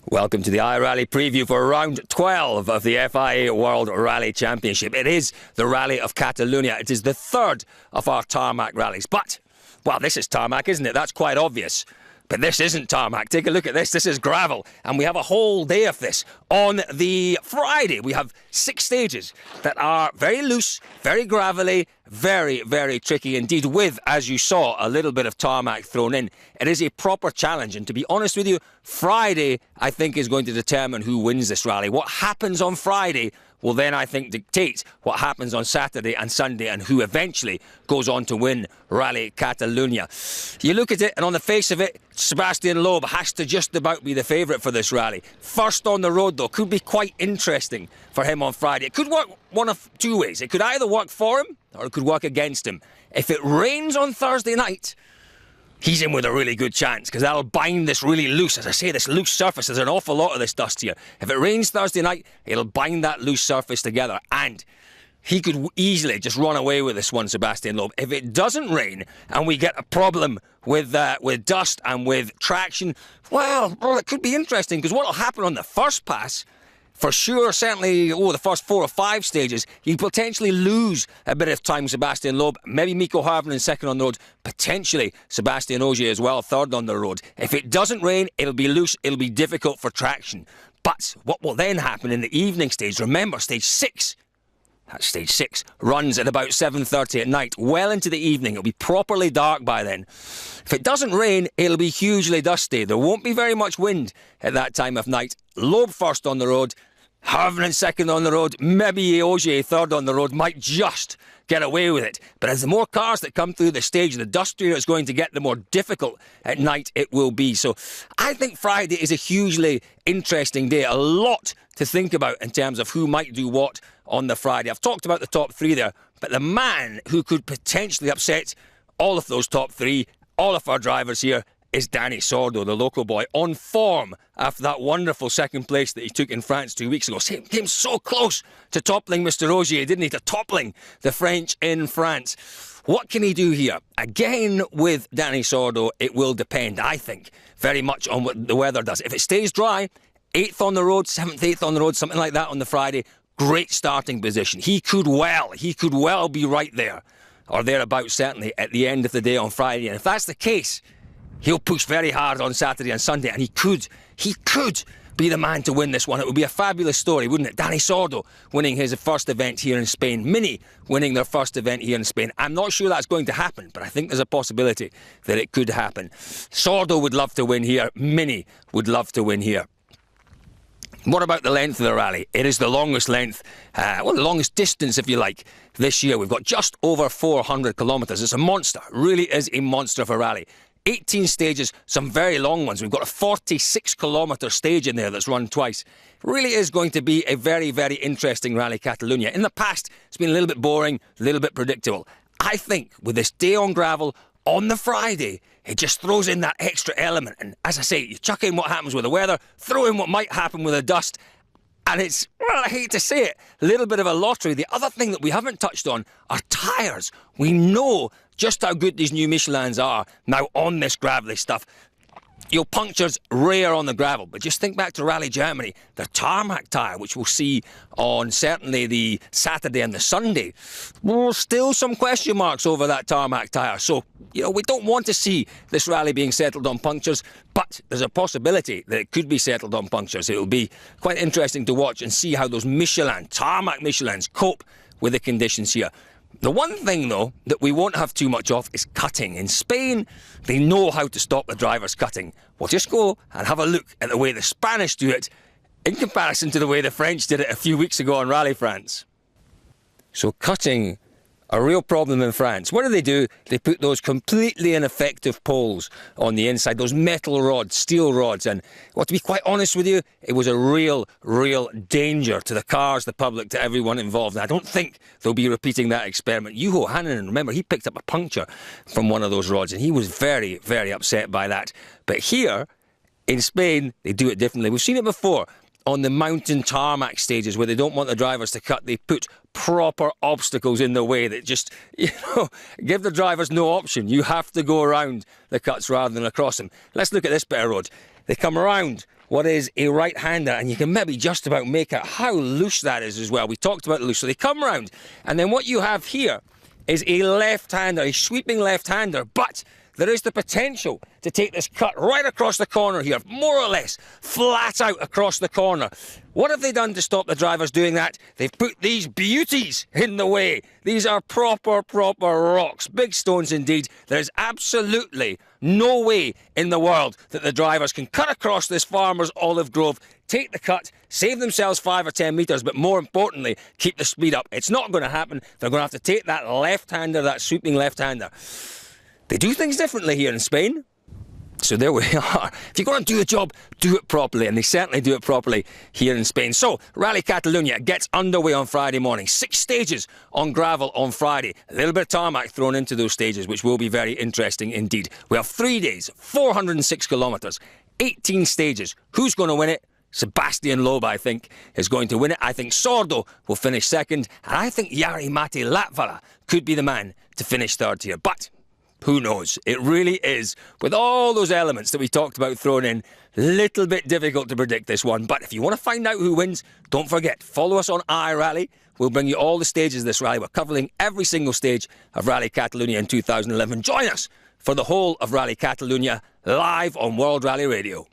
Welcome to the iRally preview for round 12 of the FIA World Rally Championship. It is the Rally of Catalunya. It is the third of our tarmac rallies. But, well, this is tarmac, isn't it? That's quite obvious. But this isn't tarmac. Take a look at this. This is gravel. And we have a whole day of this. On the Friday, we have 6 stages that are very loose, very gravelly, very, very tricky indeed, with, as you saw, a little bit of tarmac thrown in. It is a proper challenge. And to be honest with you, Friday, I think, is going to determine who wins this rally. What happens on Friday will then, I think, dictate what happens on Saturday and Sunday and who eventually goes on to win Rally Catalunya. You look at it, and on the face of it, Sebastian Loeb has to just about be the favourite for this rally. First on the road, though, could be quite interesting for him on Friday. It could work one of two ways. It could either work for him or it could work against him. If it rains on Thursday night, he's in with a really good chance, because that'll bind this really loose, as I say, this loose surface. There's an awful lot of this dust here. If it rains Thursday night, it'll bind that loose surface together, and he could easily just run away with this one, Sebastian Loeb. If it doesn't rain and we get a problem with dust and with traction, well, it could be interesting, because what will happen on the first pass, for sure, certainly, the first 4 or 5 stages, you potentially lose a bit of time, Sebastian Loeb. Maybe Mikko Harvonen second on the road. Potentially Sebastian Ogier as well, third on the road. If it doesn't rain, it'll be loose. It'll be difficult for traction. But what will then happen in the evening stage? Remember, stage 6. That's stage 6. Runs at about 7:30 at night, well into the evening. It'll be properly dark by then. If it doesn't rain, it'll be hugely dusty. There won't be very much wind at that time of night. Loeb first on the road. Harvonen second on the road, maybe Ogier third on the road, might just get away with it. But as the more cars that come through the stage, the dustier it's going to get, the more difficult at night it will be. So I think Friday is a hugely interesting day. A lot to think about in terms of who might do what on the Friday. I've talked about the top 3 there, but the man who could potentially upset all of those top 3, all of our drivers here, is Dani Sordo, the local boy, on form after that wonderful second place that he took in France 2 weeks ago. Came so close to toppling Mr. Ogier, didn't he? To toppling the French in France. What can he do here? Again, with Dani Sordo, it will depend, I think, very much on what the weather does. If it stays dry, 8th on the road, 7th, 8th on the road, something like that on the Friday, great starting position. He could well be right there, or thereabouts, certainly, at the end of the day on Friday. And if that's the case, he'll push very hard on Saturday and Sunday, and he could be the man to win this one. It would be a fabulous story, wouldn't it? Dani Sordo winning his first event here in Spain. Mini winning their first event here in Spain. I'm not sure that's going to happen, but I think there's a possibility that it could happen. Sordo would love to win here. Mini would love to win here. What about the length of the rally? It is the longest length, the longest distance, if you like, this year. We've got just over 400 kilometres. It's a monster. It really is a monster of a rally. 18 stages, some very long ones. We've got a 46-kilometre stage in there that's run twice. It really is going to be a very, very interesting Rally Catalunya. In the past, it's been a little bit boring, a little bit predictable. I think with this day on gravel, on the Friday, it just throws in that extra element. And as I say, you chuck in what happens with the weather, throw in what might happen with the dust, and it's, well, I hate to say it, a little bit of a lottery. The other thing that we haven't touched on are tyres. We know just how good these new Michelins are now on this gravelly stuff. Punctures rare on the gravel, but just think back to Rally Germany, the tarmac tyre, which we'll see on certainly the Saturday and the Sunday. Well, still some question marks over that tarmac tyre. So, we don't want to see this rally being settled on punctures, but there's a possibility that it could be settled on punctures. It'll be quite interesting to watch and see how those tarmac Michelins cope with the conditions here. The one thing, though, that we won't have too much of is cutting. In Spain, they know how to stop the drivers cutting. We'll just go and have a look at the way the Spanish do it in comparison to the way the French did it a few weeks ago on Rally France. So cutting, a real problem in France. What do? They put those completely ineffective poles on the inside, those metal rods, steel rods. And, well, to be quite honest with you, it was a real danger to the cars, the public, to everyone involved. And I don't think they'll be repeating that experiment. Juho Hänninen, remember, he picked up a puncture from one of those rods, and he was very, very upset by that. But here, in Spain, they do it differently. We've seen it before. On the mountain tarmac stages where they don't want the drivers to cut, they put proper obstacles in the way that just, give the drivers no option. You have to go around the cuts rather than across them. Let's look at this bit of road. They come around what is a right-hander, and you can maybe just about make out how loose that is as well. We talked about the loose. So they come round, and then what you have here is a left-hander, a sweeping left-hander, but there is the potential to take this cut right across the corner here, more or less flat out across the corner. What have they done to stop the drivers doing that? They've put these beauties in the way. These are proper rocks, big stones indeed. There's absolutely no way in the world that the drivers can cut across this farmer's olive grove, take the cut, save themselves 5 or 10 metres, but more importantly, keep the speed up. It's not going to happen. They're going to have to take that left-hander, that sweeping left-hander. They do things differently here in Spain. So there we are. If you're going to do the job, do it properly. And they certainly do it properly here in Spain. So, Rally Catalunya gets underway on Friday morning. 6 stages on gravel on Friday. A little bit of tarmac thrown into those stages, which will be very interesting indeed. We have 3 days, 406 kilometres, 18 stages. Who's going to win it? Sebastian Loeb, I think, is going to win it. I think Sordo will finish second. And I think Jari Matti Latvala could be the man to finish third here. But who knows? It really is, with all those elements that we talked about thrown in, a little bit difficult to predict this one. But if you want to find out who wins, don't forget, follow us on iRally. We'll bring you all the stages of this rally. We're covering every single stage of Rally Catalunya in 2011. Join us for the whole of Rally Catalunya live on World Rally Radio.